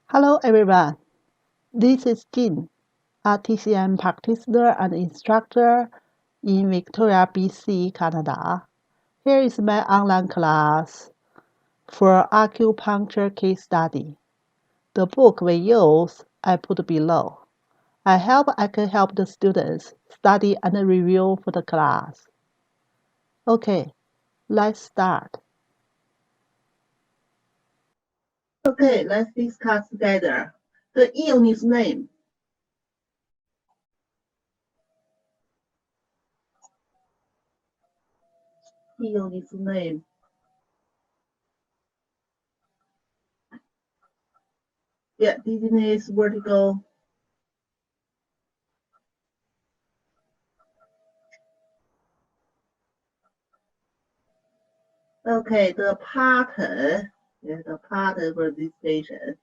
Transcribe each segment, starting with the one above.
Hello everyone, this is Jin, a TCM practitioner and instructor in Victoria, BC, Canada. Here is my online class for Acupuncture Case Study. The book we use I put below. I hope I can help the students study and review for the class. Okay, let's start. Okay, let's discuss together the illness name. Illness name. Yeah, dizziness, vertigo. Okay, the pattern. Yeah, the pattern for this patient.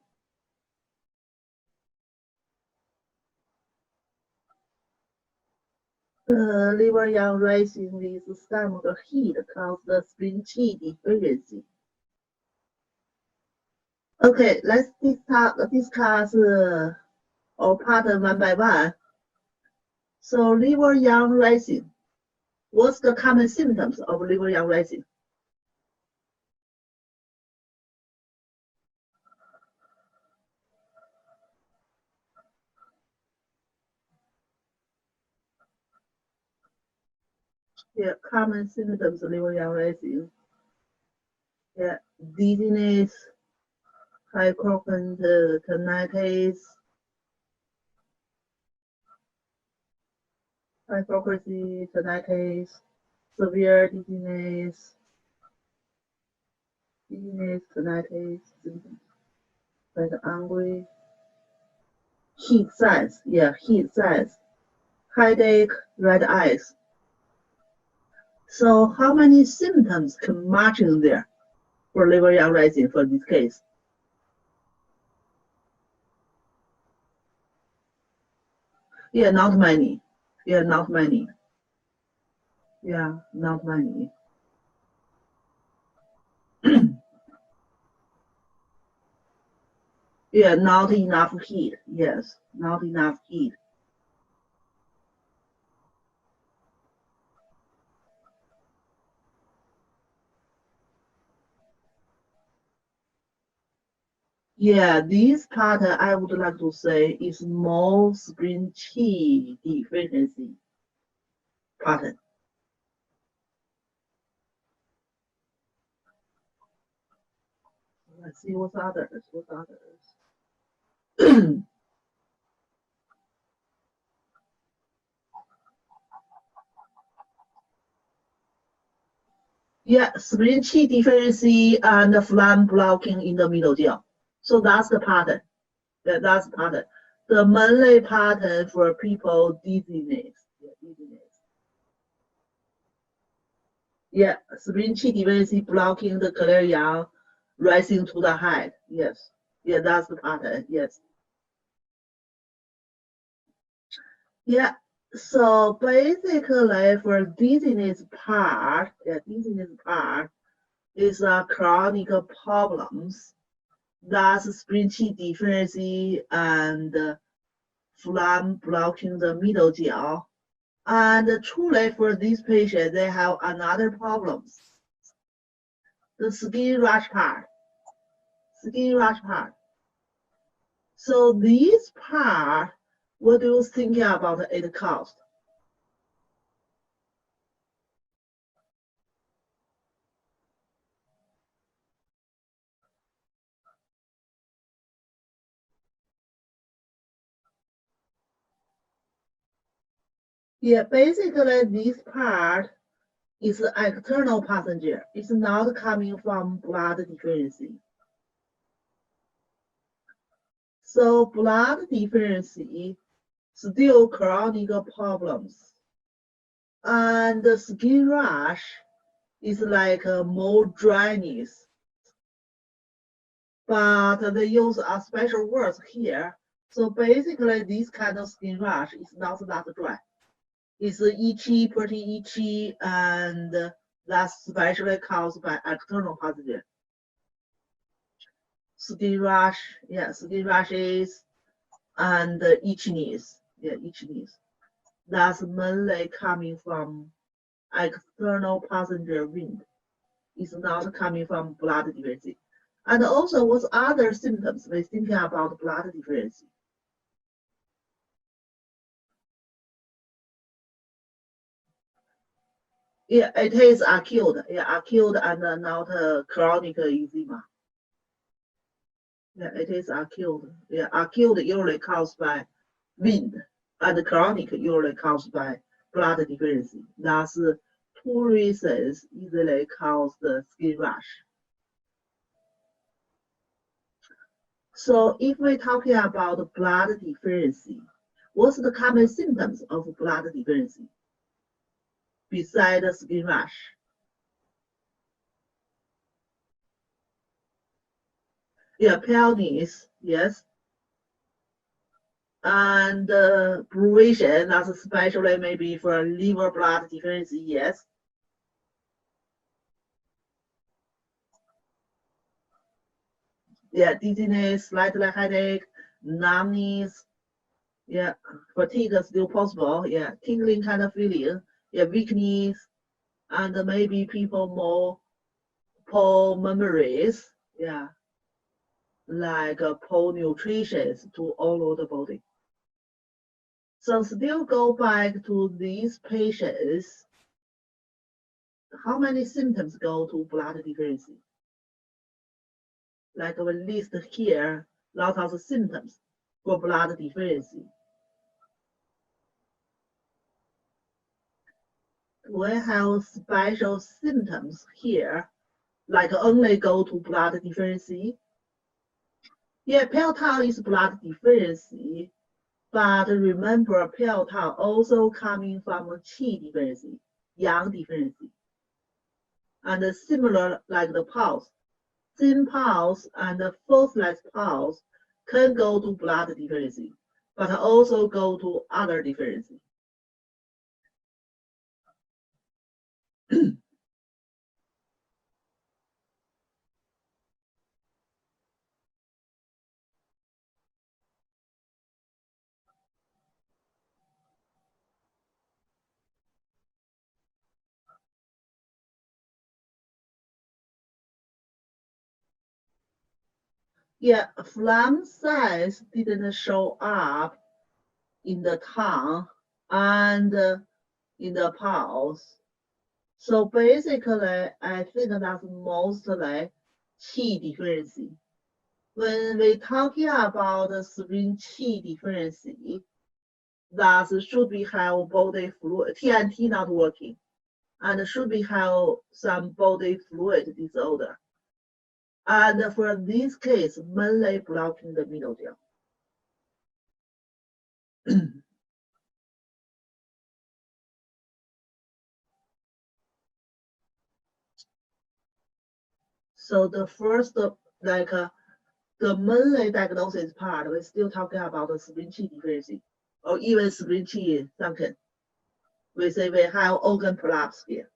Liver yang rising with stomach heat causes the spleen qi deficiency. Okay, let's discuss our pattern one by one. So liver yang rising. What's the common symptoms of liver yang rising? Yeah, common symptoms of liver yang rising. Yeah, dizziness, hypocondritis, hypocrisy, tinnitus, severe dizziness, tinnitus, like angry, heat sense, headache, red eyes. So how many symptoms can matching there for liver yang rising for this case? Yeah, not many. Yeah, not many. Yeah, not many. Yeah, not enough heat. Yes, not enough heat. Yeah, this part I would like to say is more spleen qi deficiency pattern. Let's see what's others. Yeah, spleen qi deficiency and phlegm blocking in the middle jaw. So that's the pattern. Yeah, that's the pattern. The mainly pattern for people dizziness. Yeah, spleen qi deficiency blocking the clear yang, rising to the head. Yes. Yeah, that's the pattern. Yes. Yeah. So basically, for dizziness part, is a chronic problems. That's spleen qi deficiency and phlegm blocking the middle jaw. And truly, for this patient, they have another problems. The skin rash part. So this part, what do you think about it cost? Yeah, basically this part is an external passenger. It's not coming from blood deficiency. So blood deficiency still chronic problems. And the skin rash is like more dryness. But they use a special words here. So basically this kind of skin rash is not that dry. It's itchy, pretty itchy, and that's especially caused by external pathogen. skin rash, skin rashes, and itchiness, itchiness. That's mainly coming from external passenger wind. It's not coming from blood deficiency. And also, what's other symptoms we're thinking about blood deficiency? Yeah, it is acute. Yeah, acute and not chronic edema. Yeah, it is acute. Yeah, acute usually caused by wind, and chronic usually caused by blood deficiency. That's two reasons easily cause the skin rash. So if we're talking about blood deficiency, what's the common symptoms of blood deficiency besides skin rash? Yeah, paleness, yes. And bruising, that's especially maybe for liver blood deficiency, yes. Yeah, dizziness, slightly headache, numbness, yeah, fatigue is still possible, yeah, tingling kind of feeling, yeah, weakness, and maybe people more poor memories, yeah, like poor nutrition to all over the body. So still go back to these patients, how many symptoms go to blood deficiency? Like we list here, lot of symptoms for blood deficiency. We have special symptoms here, like only go to blood deficiency. Yeah, pale tau is blood deficiency, but remember pale tau also coming from qi deficiency, yang deficiency. And similar like the pulse, thin pulse and forceless pulse can go to blood deficiency, but also go to other deficiency. Yeah, phlegm signs didn't show up in the tongue and in the pulse. So basically, I think that's mostly qi deficiency. When we're talking about the spring qi deficiency, that should be have body fluid, TNT not working, and should be have some body fluid disorder. And for this case, mainly blocking the middle jaw. So the first, the mainly diagnosis part, we're still talking about the spring qi deficiency, or even spring qi sunken. We say we have organ prolapse here.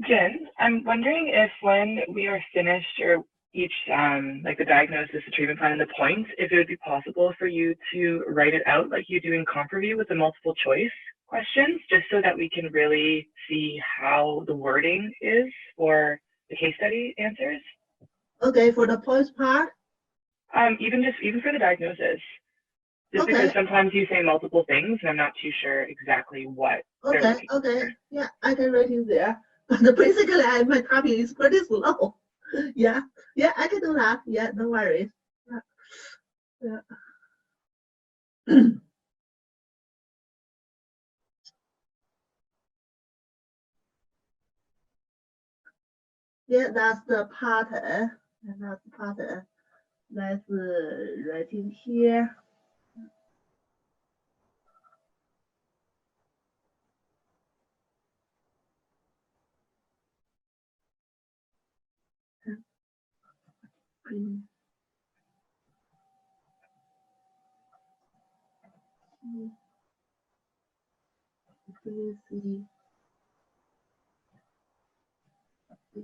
Jen, I'm wondering if when we are finished or each like the diagnosis, the treatment plan, and the points, if it would be possible for you to write it out like you do in comp review with the multiple choice questions, just so that we can really see how the wording is for the case study answers. Okay, for the points part. Even for the diagnosis. Just okay. Because sometimes you say multiple things and I'm not too sure exactly what. Okay, yeah, I can write in there. But basically, my typing is pretty slow. Yeah, I can do that. Yeah, no worries. Yeah. Yeah, that's the pattern. And that's the pattern. Let's write in here.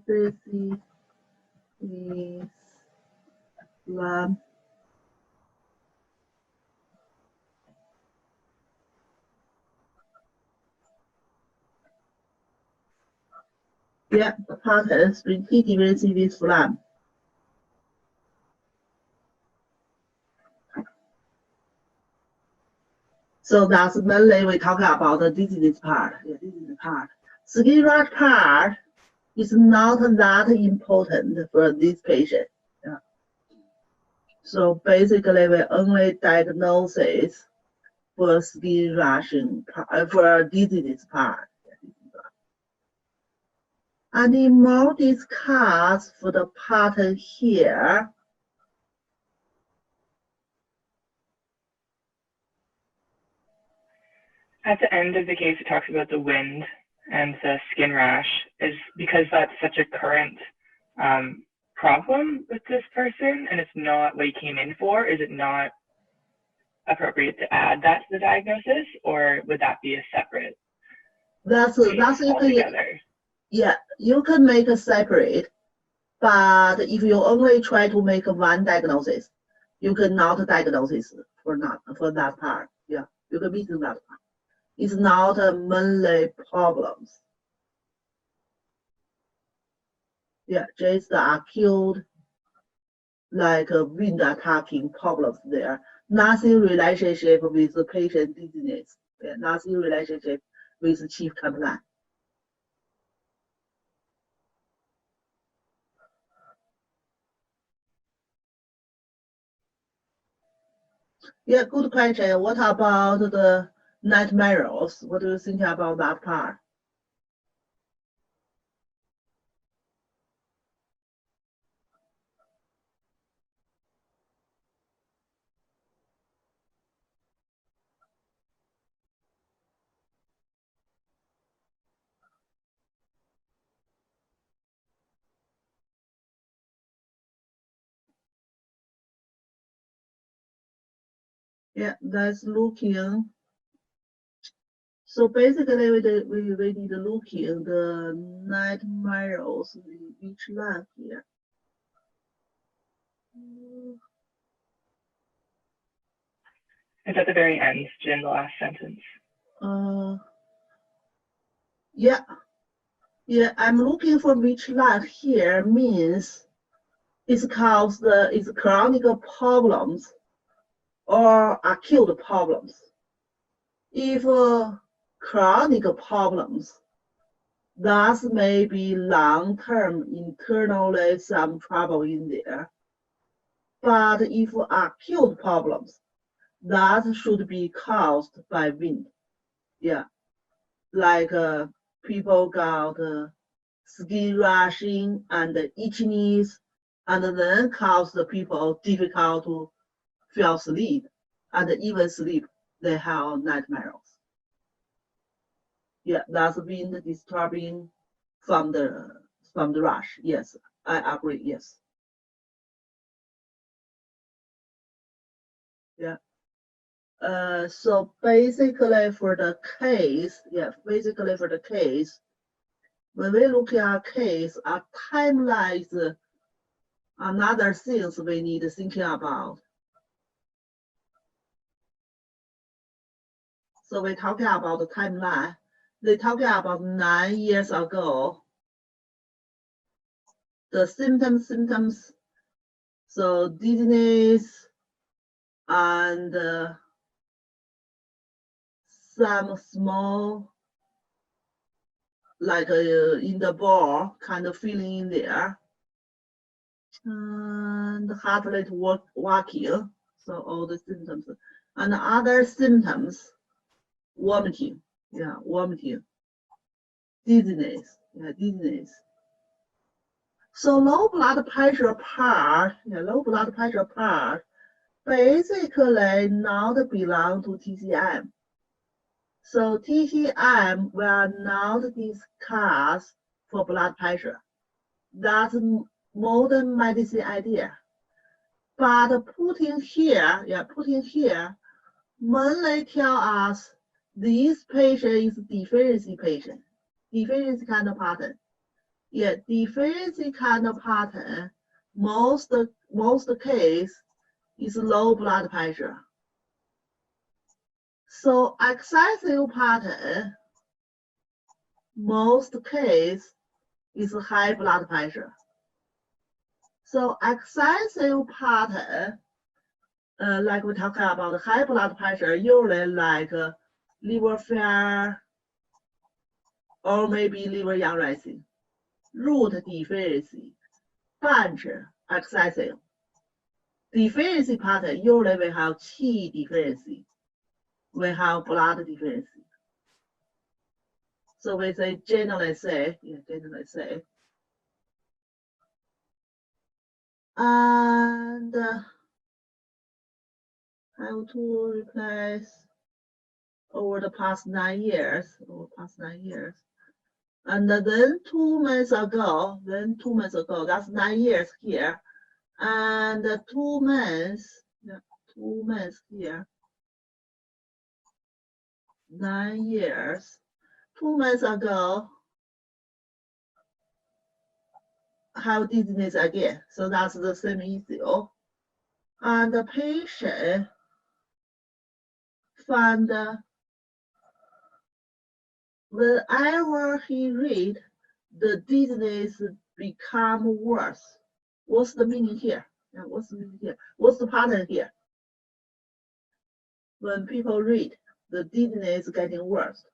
deficiency is phlegm. Yeah, the pattern spleen T deficiency with phlegm. So that's mainly we talk about the dizziness part. Yeah, dizziness part. Skin rash part is not that important for this patient. Yeah. So basically, we only diagnose for skin rashing, for dizziness part. Any more discuss for the pattern here? At the end of the case, it talks about the wind and the skin rash. Is because that's such a current problem with this person, and it's not what he came in for. Is it not appropriate to add that to the diagnosis, or would that be a separate That's altogether? Yeah, you can make a separate, but if you only try to make one diagnosis, you cannot diagnose for that part. Yeah, you can miss that part. It's not mainly problems. Yeah, just the acute, like wind attacking problems there. Nothing relationship with the patient dizziness. Yeah, nothing relationship with chief complaint. Yeah, good question. What about the nightmares? What do you think about that part? Yeah, that's looking. So basically, we need to look in the nightmares in each line here. It's at the very end, in the last sentence. Yeah, I'm looking for which line here means it's caused it's chronic problems or acute problems. If chronic problems, that may be long-term internally some trouble in there. But if acute problems, that should be caused by wind. Yeah, like people got skin rashing and itchiness, and then cause the people difficult to feel sleep, and even sleep, they have nightmares. Yeah, that's been disturbing from the rush. Yes, I agree. Yes. Yeah. So basically for the case, when we look at a case, a timeline is another things we need to think about. So we're talking about the timeline. They're talking about 9 years ago. The symptoms, so dizziness and some small, like in the ball, kind of feeling in there. And heart rate walking, so all the symptoms. And other symptoms, vomiting, dizziness, So low blood pressure part, basically not belong to TCM. So TCM will not discuss for blood pressure. That's modern medicine idea. But putting here, mainly tell us this patient is deficiency patient, deficiency kind of pattern. Yeah, deficiency kind of pattern, most case is low blood pressure. So excessive pattern, most case is high blood pressure. So excessive pattern, like we talk about high blood pressure, usually like liver failure or maybe liver young root deficiency, bunch excessive. Deficiency pattern usually we have qi deficiency, we have blood deficiency. So we say generally say. And have to replace over the past 9 years. And then 2 months ago, that's 9 years here. And 2 months, 2 months here. 9 years. 2 months ago, have dizziness again. So that's the same issue. And the patient found whenever he read, the dizziness become worse. What's the meaning here? What's the meaning here? What's the pattern here? When people read, the dizziness getting worse.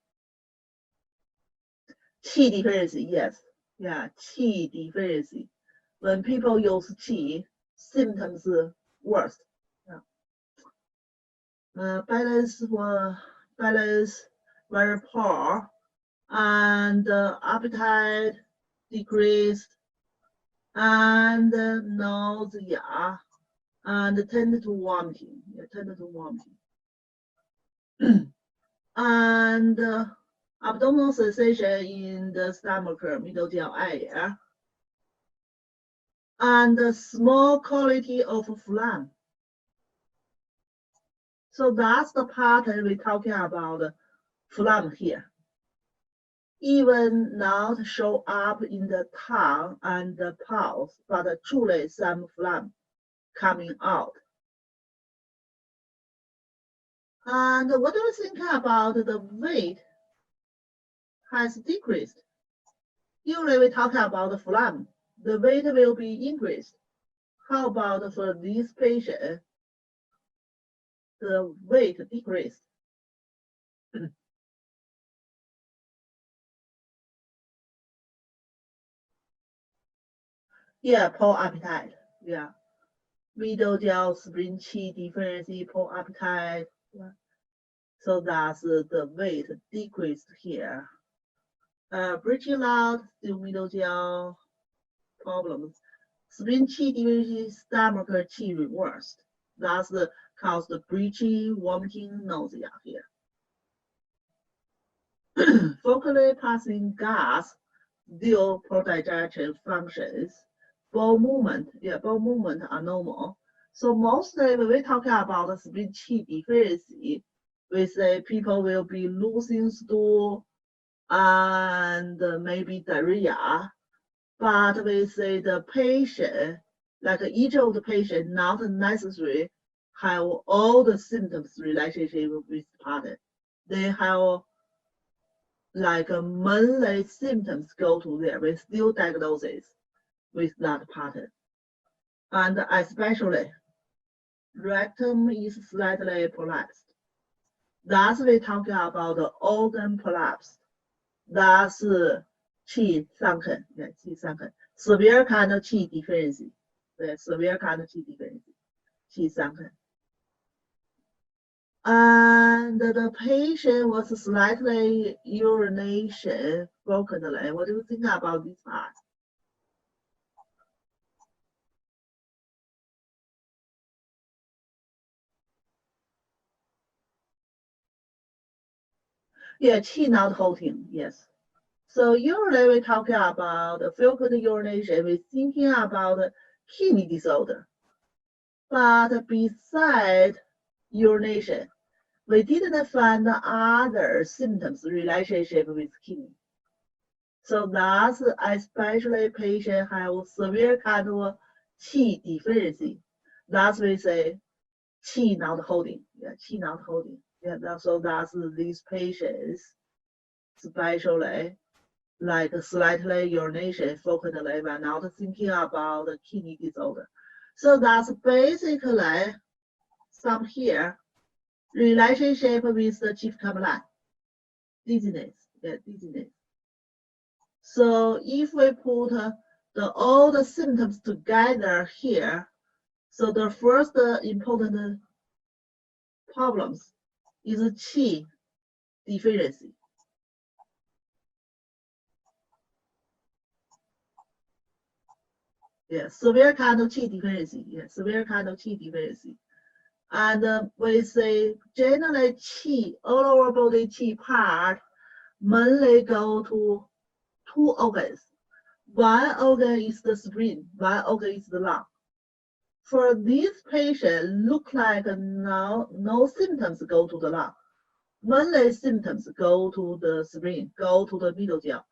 Qi deficiency, yes. Yeah, qi deficiency. When people use qi, symptoms worse. Yeah. Balance very poor, and appetite decreased, and nausea, and tend to vomiting. And abdominal sensation in the stomach, middle GI area, and small quality of phlegm. So that's the pattern we're talking about, phlegm here. Even not show up in the tongue and the pulse, but truly some phlegm coming out. And what do you think about the weight has decreased? Usually we talk about the phlegm, the weight will be increased. How about for this patient, the weight decreased? Yeah, poor appetite. Yeah. Middle gel spring qi deficiency, poor appetite. Yeah. So that's the weight decreased here. Breathing loud, still middle gel problems. Spring qi deficiency, stomach qi reversed. That's cause the breathing, vomiting, nausea here. Focally passing gas, still poor digestion functions. Bowel movement are normal. So mostly when we talk about spleen qi deficiency, we say people will be losing stool and maybe diarrhea. But we say the patient, like each of the patient, not necessarily have all the symptoms relationship with pattern. They have like mainly symptoms go to there with still diagnosis with that pattern. And especially rectum is slightly prolapsed. That's we talking about the organ prolapse. That's qi sunken, qi sunken. Severe kind of qi deficiency. Severe kind of qi deficiency. Qi sunken. And the patient was slightly urination frequently. What do you think about this part? Yeah, qi not holding, yes. So usually we talking about frequent urination, we're thinking about kidney disorder. But beside urination, we didn't find other symptoms relationship with kidney. So that's especially patient have severe kind of qi deficiency. That's we say qi not holding. Yeah, qi not holding. Yeah, so that's these patients, especially like slightly urination frequently when not thinking about the kidney disorder. So that's basically some here relationship with the chief compline, dizziness. Yeah, dizziness. So if we put all the symptoms together here, so the first important problems is qi deficiency. Yeah, severe kind of qi deficiency. Yeah, severe kind of qi deficiency. And we say generally qi, all over body qi part mainly go to two organs. One organ is the spleen, one organ is the lung. For this patient, look like no symptoms go to the lung. Mainly symptoms go to the spleen, go to the middle jaw.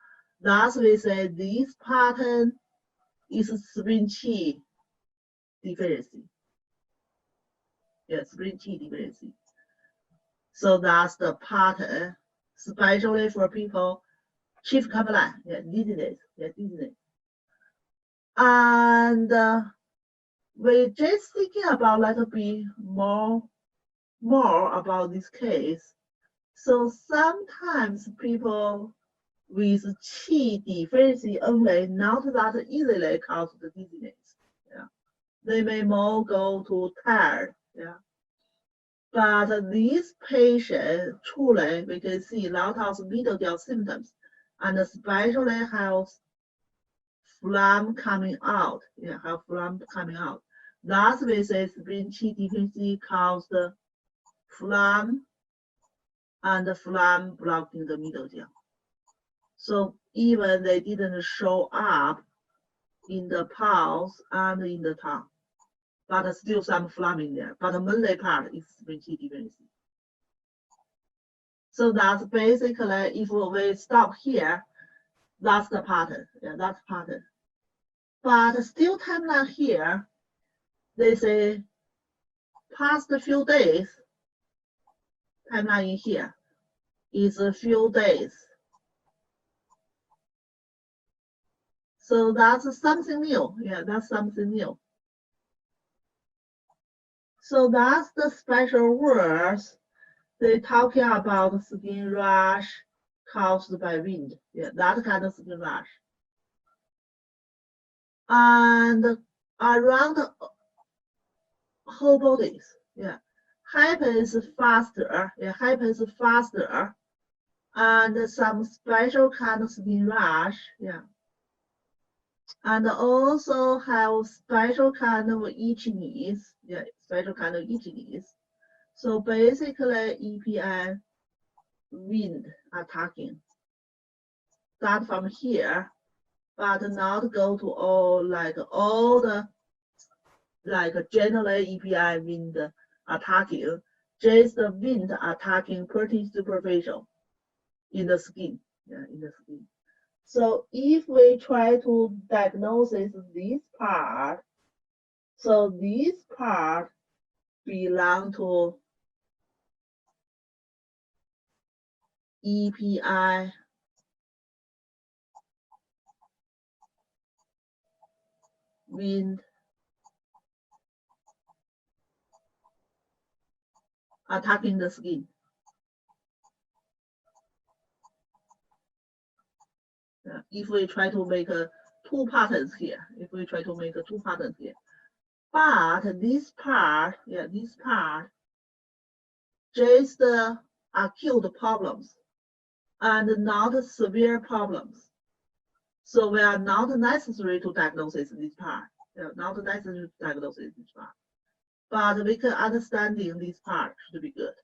Thus we say this pattern is spleen qi deficiency. Yes, spleen qi deficiency. So that's the pattern, especially for people chief compline, yeah, dizziness, yeah, dizziness. And we just thinking about a little bit more about this case. So sometimes people with qi deficiency only, not that easily cause the dizziness. Yeah, they may more go to tired. Yeah, but this patient truly we can see a lot of middle jaw symptoms, and especially have phlegm coming out. Yeah, have phlegm coming out. That's we say spleen qi deficiency caused phlegm and phlegm blocking the middle jaw. So even they didn't show up in the pulse and in the tongue, but still some phlegm in there. But the mainly part is spleen qi deficiency. So that's basically, if we stop here, that's the pattern. Yeah, that's pattern. But still timeline here, they say past a few days, timeline in here is a few days. So that's something new. Yeah, that's something new. So that's the special words. They're talking about skin rash caused by wind. Yeah, that kind of skin rash. And around whole bodies. Yeah, happens faster. Yeah, happens faster. And some special kind of skin rash. Yeah. And also have special kind of itchiness. Yeah, special kind of itchiness. So basically, EPI wind attacking. Start from here, but not go to all the general EPI wind attacking. Just the wind attacking pretty superficial in the skin. Yeah, in the skin. So if we try to diagnose this part, so this part belong to EPI wind attacking the skin. If we try to make two patterns here, but this part, yeah, this part, just acute problems and not severe problems. So we are not necessary to diagnose this part. Yeah, not necessary to diagnose this part. But we can understanding this part should be good.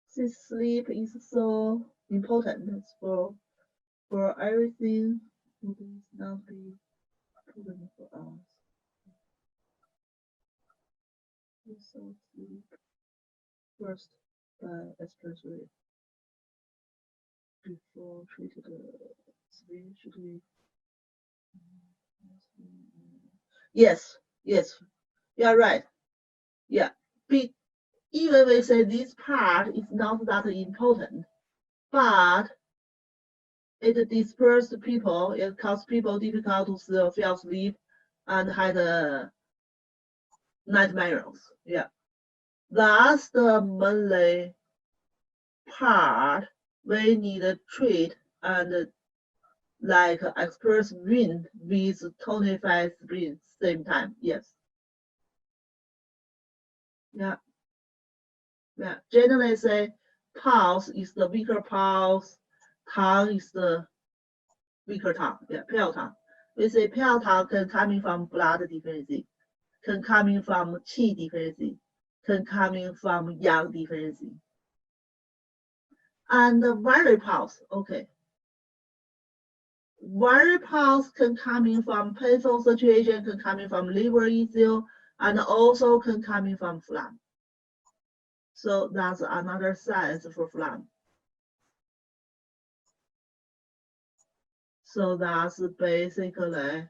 Since sleep is so important for everything, it is not be important for us. So sleep first, especially before treated spleen should be. Yes, yes, you're right. Yeah, even we say this part is not that important, but it dispersed people, it caused people difficult to feel sleep and had nightmares. Yeah, that's the mainly part we need to treat and like express wind with tonified spleen same time. Yes. Yeah. Yeah. Generally say pulse is the weaker pulse, tongue is the weaker tongue. Yeah, pale tongue. We say pale tongue can coming from blood deficiency, can coming from qi deficiency, can coming from yang deficiency. And the very pulse, okay. Very pulse can coming from painful situation, can coming from liver issue, and also can coming from phlegm. So that's another size for phlegm. So that's basically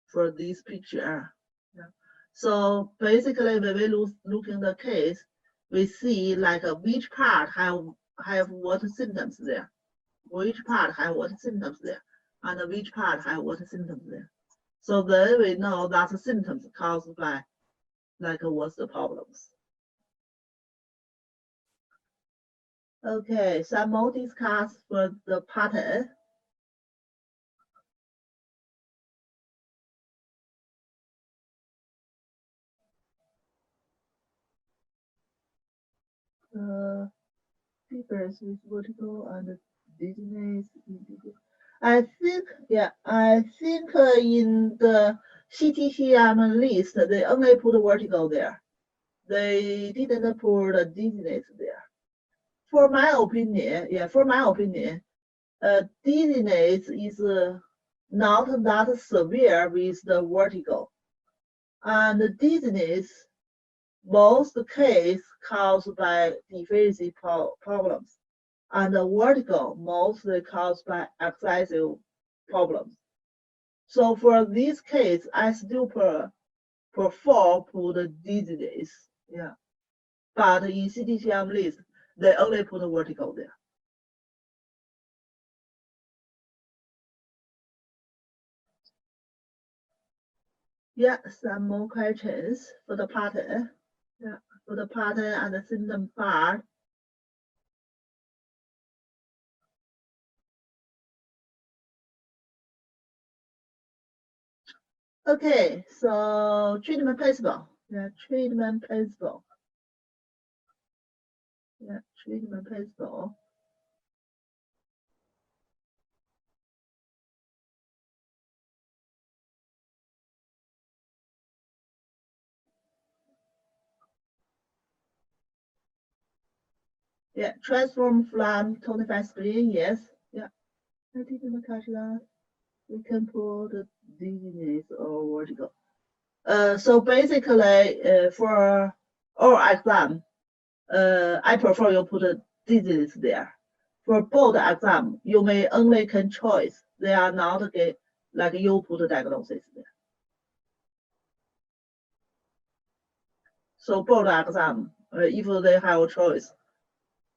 for this picture. Yeah. So basically, when we look in the case, we see like which part have what symptoms there, which part have what symptoms there, and which part have what symptoms there. So then we know that the symptoms caused by like what's the problems. Okay, some more discuss for the pattern. Difference with vertigo and dizziness. I think, yeah, I think in the CTCM list, they only put vertigo there. They didn't put the dizziness there. For my opinion, dizziness is not that severe with the vertigo. And dizziness, most case caused by deficiency problems. And the vertigo mostly caused by excessive problems. So for this case, I still prefer put dizziness. Yeah. But in CTCM list, they only put vertigo there. Yeah, some more questions for the pattern. Yeah, for the pattern and the symptom part. Okay, so treatment principle. Yeah, treatment principle. Yeah, treatment principle. Yeah, transform phlegm, tonify spleen, yes. Yeah, I didn't catch that. We can put dizziness or vertigo. So basically, for oral exam, I prefer you put dizziness there. For board exam, you may only can choice. They are not get, like you put a diagnosis there. So board exam, if they have a choice,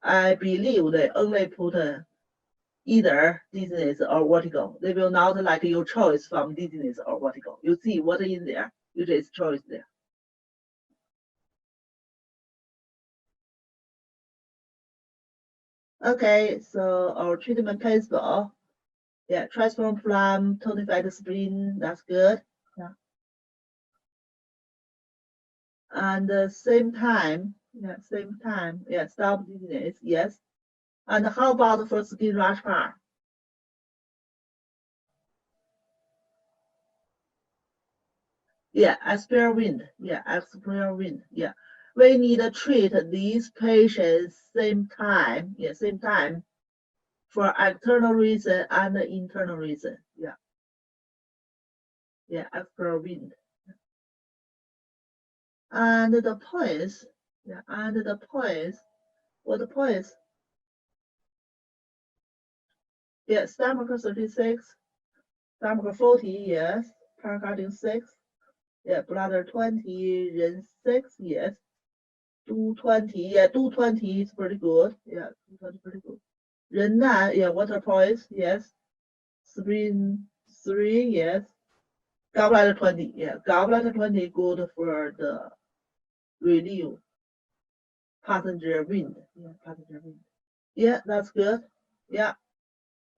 I believe they only put either dizziness or vertigo. They will not like your choice from dizziness or vertigo. You see what in there, you just choice there. Okay, so our treatment principle, yeah, transform phlegm, tonify the spleen, that's good. Yeah. And same time, yeah, stop dizziness, yes. And how about for skin rash part? Yeah, expel wind. Yeah, expel wind. Yeah, we need to treat these patients same time. Yeah, same time for external reason and internal reason. Yeah, yeah, expel wind. And the points. Yeah, and the points. What the points? Yeah, stomach 36, stomach 40, yes. Pericardium 6, yeah, bladder 20, ren 6, yes. Do 20, yeah, do 20 is pretty good. Yeah, do 20 pretty good. Ren 9, yeah, water poise, yes. Spleen 3, yes. Gallbladder 20, yeah, gallbladder 20 good for the relieve passenger wind. Yeah, passenger wind. Yeah, that's good. Yeah,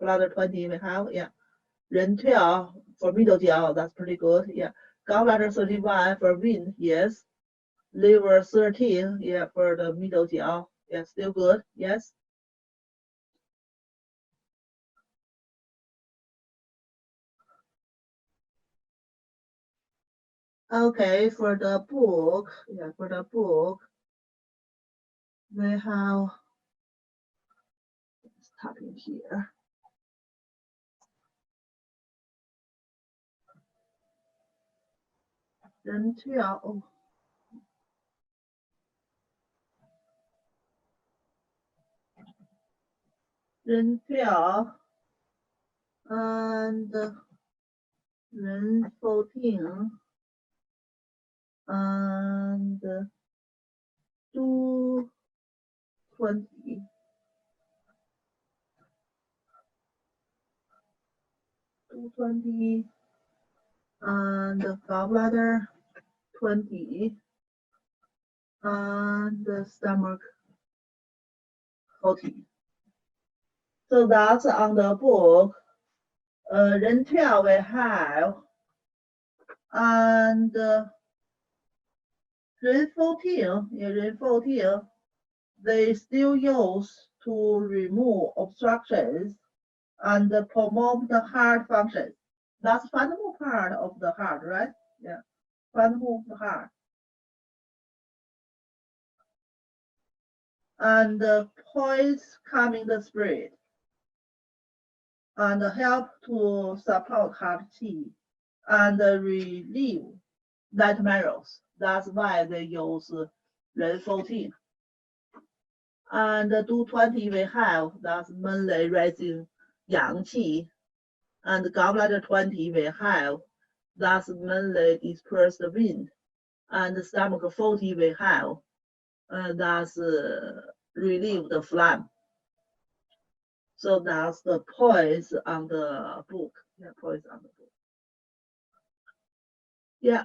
bladder 20 we have, yeah. Ren 12 for middle jiao, that's pretty good. Yeah. Gallbladder 31 for wind, yes. Liver 13, yeah, for the middle jiao. Yeah, still good, yes. Okay, for the book, yeah, for the book, we have, let's type in here. Ren 12, oh. Ren 12 and Ren 14 and do 20. 20 and the gallbladder 20 and the stomach 40. So that's on the book. Ren 12 we have, and Ren 14, yeah, Ren 14, they still use to remove obstructions and promote the heart function. That's fundamental part of the heart, right? Yeah, fundamental of the heart. And poise calming the spirit and help to support heart qi and relieve nightmares. That's why they use Ren 14. And do 20 we have, that's mainly raising yang qi. And gallbladder 20 we have, that's mainly disperse the wind. And stomach 40 we have, that's relieve the phlegm. So that's the poise on the book. Yeah, poise on the book. Yeah.